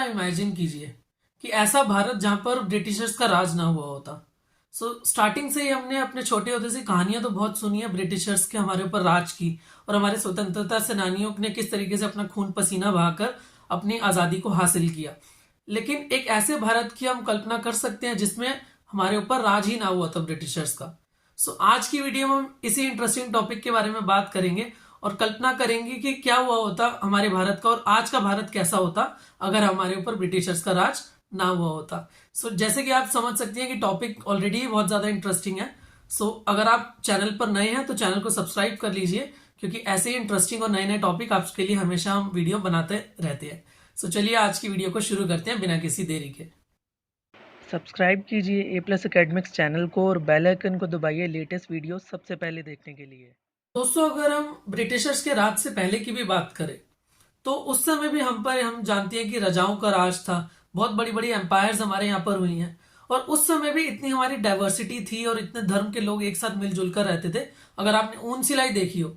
Imagine कीजिए कि ऐसा भारत जहां पर ब्रिटिशर्स का राज ना हुआ होता। स्टार्टिंग से ही हमने अपने छोटे होते से कहानियां तो बहुत सुनी है ब्रिटिशर्स के हमारे ऊपर राज की, और हमारे स्वतंत्रता सेनानियों ने किस तरीके से अपना खून पसीना बहाकर अपनी आज़ादी को हासिल किया। लेकिन एक ऐसे भारत की हम कल्पना कर सकते हैं जिसमें हमारे ऊपर राज ही ना हुआ था ब्रिटिशर्स का। आज की वीडियो में हम इसी इंटरेस्टिंग टॉपिक के बारे में बात करेंगे और कल्पना करेंगे कि क्या हुआ होता हमारे भारत का और आज का भारत कैसा होता अगर हमारे ऊपर ब्रिटिशर्स का राज ना हुआ होता। जैसे कि आप समझ सकते हैं कि टॉपिक ऑलरेडी बहुत ज्यादा इंटरेस्टिंग है। अगर आप चैनल पर नए हैं तो चैनल को सब्सक्राइब कर लीजिए, क्योंकि ऐसे ही इंटरेस्टिंग और नए नए टॉपिक आपके लिए हमेशा हम वीडियो बनाते रहते हैं। चलिए आज की वीडियो को शुरू करते हैं बिना किसी देरी के। सब्सक्राइब कीजिए A+ एकेडमिक्स चैनल को और बेल आइकन को दबाइए लेटेस्ट वीडियो सबसे पहले देखने के लिए। दोस्तों, अगर हम ब्रिटिशर्स के राज से पहले की भी बात करें तो उस समय भी हम जानते हैं कि राजाओं का राज था। बहुत बड़ी बड़ी एम्पायर्स हमारे यहाँ पर हुई हैं, और उस समय भी इतनी हमारी डाइवर्सिटी थी और इतने धर्म के लोग एक साथ मिलजुल कर रहते थे। अगर आपने ऊन सिलाई देखी हो,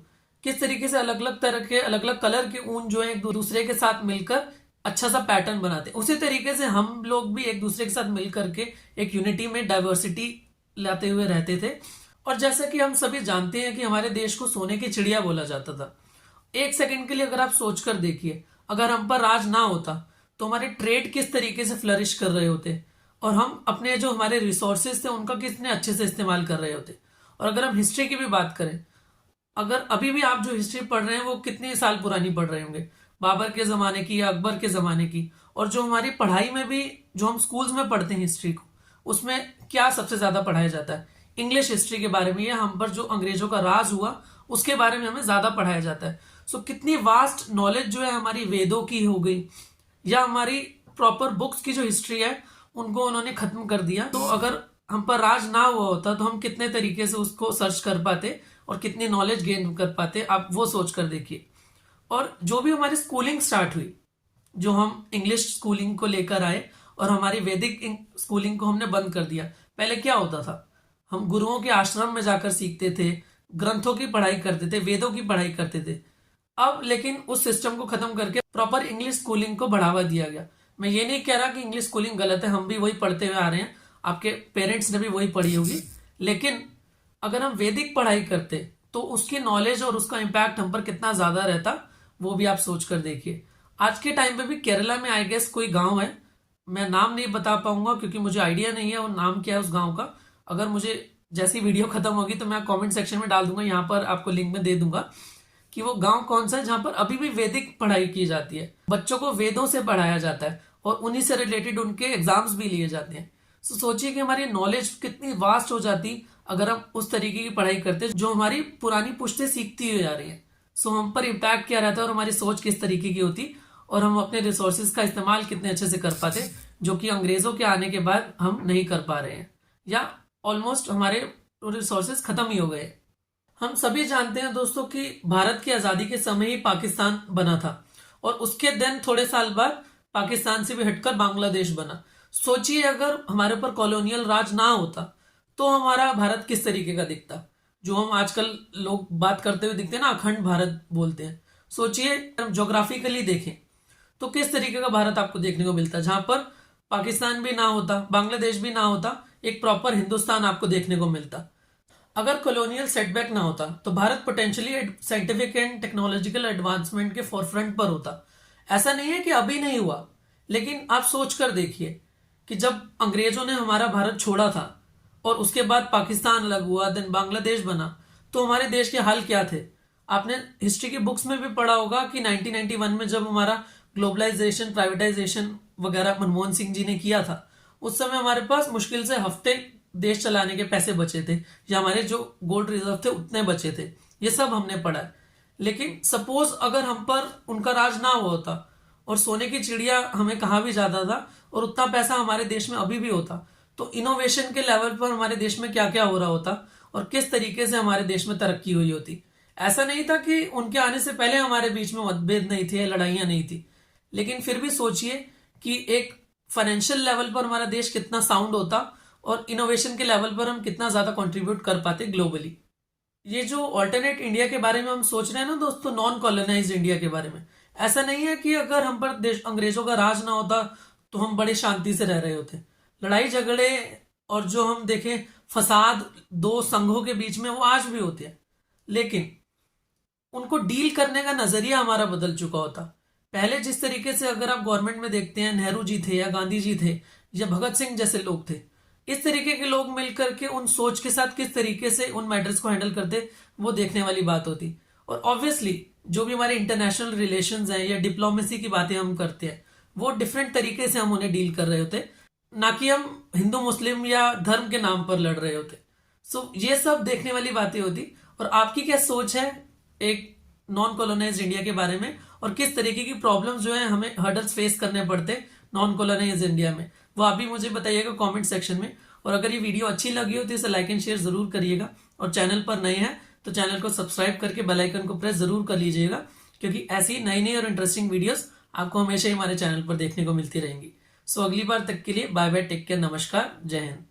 किस तरीके से अलग अलग तरह के अलग अलग कलर के ऊन जो है एक दूसरे के साथ मिलकर अच्छा सा पैटर्न बनाते, उसी तरीके से हम लोग भी एक दूसरे के साथ मिल करके एक यूनिटी में डाइवर्सिटी लाते हुए रहते थे। और जैसा कि हम सभी जानते हैं कि हमारे देश को सोने की चिड़िया बोला जाता था। एक सेकंड के लिए अगर आप सोचकर देखिए, अगर हम पर राज ना होता तो हमारे ट्रेड किस तरीके से फ्लरिश कर रहे होते, और हम अपने जो हमारे रिसोर्सेज थे उनका कितने अच्छे से इस्तेमाल कर रहे होते। और अगर हम हिस्ट्री की भी बात करें, अगर अभी भी आप जो हिस्ट्री पढ़ रहे हैं वो कितने साल पुरानी पढ़ रहे होंगे, बाबर के जमाने की या अकबर के जमाने की। और जो हमारी पढ़ाई में भी जो हम स्कूल्स में पढ़ते हैं हिस्ट्री को, उसमें क्या सबसे ज्यादा पढ़ाया जाता है? इंग्लिश हिस्ट्री के बारे में, या हम पर जो अंग्रेजों का राज हुआ उसके बारे में हमें ज्यादा पढ़ाया जाता है। कितनी वास्ट नॉलेज जो है हमारी वेदों की हो गई, या हमारी प्रॉपर बुक्स की जो हिस्ट्री है उनको उन्होंने खत्म कर दिया। तो अगर हम पर राज ना हुआ होता तो हम कितने तरीके से उसको सर्च कर पाते और कितनी नॉलेज गेन कर पाते, आप वो सोच कर देखिए। और जो भी हमारी स्कूलिंग स्टार्ट हुई, जो हम इंग्लिश स्कूलिंग को लेकर आए और हमारी वैदिक स्कूलिंग को हमने बंद कर दिया। पहले क्या होता था, हम गुरुओं के आश्रम में जाकर सीखते थे, ग्रंथों की पढ़ाई करते थे, वेदों की पढ़ाई करते थे। अब लेकिन उस सिस्टम को खत्म करके प्रॉपर इंग्लिश स्कूलिंग को बढ़ावा दिया गया। मैं ये नहीं कह रहा कि इंग्लिश स्कूलिंग गलत है, हम भी वही पढ़ते हुए आ रहे हैं, आपके पेरेंट्स ने भी वही पढ़ी होगी। लेकिन अगर हम वैदिक पढ़ाई करते तो उसकी नॉलेज और उसका इम्पैक्ट हम पर कितना ज्यादा रहता, वो भी आप सोच कर देखिए। आज के टाइम पे भी केरला में आई गेस कोई गांव है, मैं नाम नहीं बता पाऊंगा क्योंकि मुझे आइडिया नहीं है वो नाम क्या है उस गांव का। अगर मुझे जैसी वीडियो खत्म होगी तो मैं कमेंट सेक्शन में डाल दूंगा, यहाँ पर आपको लिंक में दे दूंगा कि वो गांव कौन सा है जहां पर अभी भी वैदिक पढ़ाई की जाती है। बच्चों को वेदों से पढ़ाया जाता है और उन्हीं से रिलेटेड उनके एग्जाम्स भी लिए जाते हैं। सोचिए कि हमारी नॉलेज कितनी वास्ट हो जाती अगर हम उस तरीके की पढ़ाई करते जो हमारी पुरानी पुश्तें सीखती हुई जा रही है। हम पर इम्पैक्ट क्या रहता है और हमारी सोच किस तरीके की होती, और हम अपने रिसोर्सेज का इस्तेमाल कितने अच्छे से कर पाते, जो कि अंग्रेजों के आने के बाद हम नहीं कर पा रहे हैं, या ऑलमोस्ट हमारे रिसोर्सेज खत्म ही हो गए। हम सभी जानते हैं दोस्तों कि भारत की आजादी के समय ही पाकिस्तान बना था, और उसके दिन थोड़े साल बाद पाकिस्तान से भी हटकर बांग्लादेश बना। सोचिए अगर हमारे ऊपर कॉलोनियल राज ना होता तो हमारा भारत किस तरीके का दिखता, जो हम आजकल लोग बात करते हुए दिखते हैं ना, अखंड भारत बोलते हैं। सोचिए ज्योग्राफिकली देखें तो किस तरीके का भारत आपको देखने को मिलता, जहां पर पाकिस्तान भी ना होता, बांग्लादेश भी ना होता, एक प्रॉपर हिंदुस्तान आपको देखने को मिलता। अगर कॉलोनियल सेटबैक ना होता तो Bharat potentially scientific and technological advancement के फोरफ्रंट पर होता। ऐसा नहीं है कि अभी नहीं हुआ, लेकिन आप सोच कर देखिए कि जब अंग्रेजों ने हमारा भारत छोड़ा था और उसके बाद पाकिस्तान अलग हुआ, देन बांग्लादेश बना, तो हमारे देश के हाल क्या थे। आपने हिस्ट्री की बुक्स में भी पढ़ा होगा कि 1991 में जब हमारा ग्लोबलाइजेशन, प्राइवेटाइजेशन वगैरह मनमोहन सिंह जी ने किया था, उस समय हमारे पास मुश्किल से हफ्ते देश चलाने के पैसे बचे थे, या हमारे जो गोल्ड रिजर्व थे उतने बचे थे। ये सब हमने पढ़ा है। लेकिन सपोज अगर हम पर उनका राज ना हुआ होता और सोने की चिड़िया हमें कहा भी जाता था और उतना पैसा हमारे देश में अभी भी होता, तो इनोवेशन के लेवल पर हमारे देश में क्या क्या हो रहा होता और किस तरीके से हमारे देश में तरक्की हुई होती। ऐसा नहीं था कि उनके आने से पहले हमारे बीच में मतभेद नहीं थे, लड़ाइयां नहीं थी, लेकिन फिर भी सोचिए कि एक फाइनेंशियल लेवल पर हमारा देश कितना साउंड होता और इनोवेशन के लेवल पर हम कितना ज्यादा कंट्रीब्यूट कर पाते ग्लोबली। ये जो ऑल्टरनेट इंडिया के बारे में हम सोच रहे हैं ना दोस्तों, नॉन कॉलोनाइज्ड इंडिया के बारे में, ऐसा नहीं है कि अगर हम पर देश अंग्रेजों का राज ना होता तो हम बड़े शांति से रह रहे होते। लड़ाई झगड़े और जो हम देखें फसाद दो संघों के बीच में वो आज भी होते हैं, लेकिन उनको डील करने का नजरिया हमारा बदल चुका होता। पहले जिस तरीके से अगर आप गवर्नमेंट में देखते हैं नेहरू जी थे या गांधी जी थे या भगत सिंह जैसे लोग थे, इस तरीके के लोग मिलकर के उन सोच के साथ किस तरीके से उन मैटर्स को हैंडल करते, वो देखने वाली बात होती। और ऑब्वियसली जो भी हमारे इंटरनेशनल रिलेशंस हैं या डिप्लोमेसी की बातें हम करते हैं, वो डिफरेंट तरीके से हम उन्हें डील कर रहे होते, ना कि हम हिंदू मुस्लिम या धर्म के नाम पर लड़ रहे होते। सो ये सब देखने वाली बातें होती। और आपकी क्या सोच है एक नॉन कॉलोनाइज्ड इंडिया के बारे में, और किस तरीके की प्रॉब्लम्स जो है हमें हर्डल्स फेस करने पड़ते नॉन कॉलोनाइज्ड इंडिया में, वो आप भी मुझे बताइएगा कमेंट सेक्शन में। और अगर ये वीडियो अच्छी लगी हो तो इसे लाइक एंड शेयर जरूर करिएगा, और चैनल पर नए हैं तो चैनल को सब्सक्राइब करके बेल आइकन को प्रेस जरूर कर लीजिएगा, क्योंकि ऐसी नई नई और इंटरेस्टिंग वीडियोस आपको हमेशा ही हमारे चैनल पर देखने को मिलती रहेंगी। सो अगली बार तक के लिए बाय बाय, टेक केयर, नमस्कार, जय हिंद।